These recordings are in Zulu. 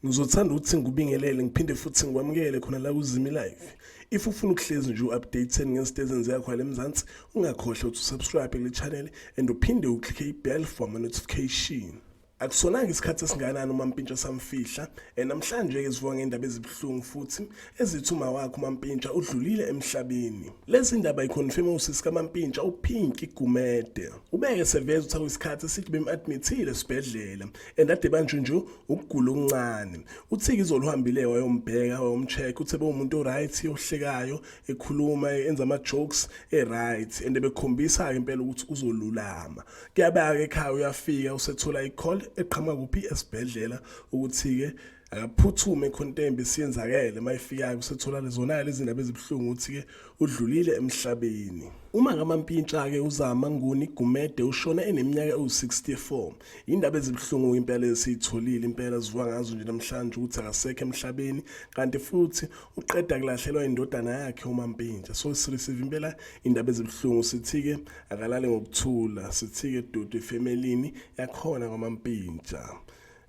Ngizothanda ukuthi ngikubingelele ngiphinde futhi ngikwamukele khona la kuZimi Live. If ufuna ukuhlezi nje u-updated ngezinto ezenzeka khona eMzansi, ungakhohlwa ukuthi usubscribe kule channel and uphinde uclick i-bell for ama-notification. Akusonanga isikhathi esinganani uMampintsha samfihla, namhlanje ke sivuka ngendaba ezibuhlungu futhi ezithi uma wakhe uMampintsha udlulile emhlabeni. Lezi ndaba iconfirm usisi kaMampintsha uPinky Gumede. Ubeke seveza ukuthi akuyisikhathi esithi bem-admithile esibhedlela and ade banjwe nje ukugula okuncane. Uthiki izoluhambile wayombheka wayomcheck uthe bewumuntu oright ohlekayo ekhuluma enza ama-jokes right and bekhombisa ke impela ukuthi uzolulama. Kuyabaka ekhaya uyafika usethola i-call eqhamuka kuphi esibhedlela ukuthi ke akaphuthume contempt siyenzakele mayifikayo usethola lezona lezi ndaba ezibuhlungu ukuthi ke udlulile emhlabeni. Uma ngamampintsha ke uzama nguni Gumede ushona eneminyaka ewu64. Indaba ezibuhlungu impela esitholile impela zivuka ngazo nje namhlanje ukuthi akasekho emhlabeni kanti futhi uqeda kulahlelwa indodana yakhe uMampintsha. So sireceive impela indaba ezibuhlungu sithi ke akalale ngokuthula sithi ke dudu efamilini yakhona kwaMampintsha.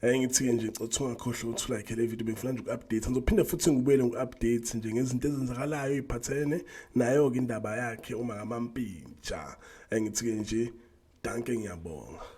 Ngithi nje ngicotha ungakhohlwa ukuthi like le video bengifuna nje uku-update ngizophinda futhi ngibuyele ngu-update nje ngezinto ezenzakalayo eziphathene nayo ke indaba yakhe uma ngamampintsha. Ngithi nje danke ngiyabonga.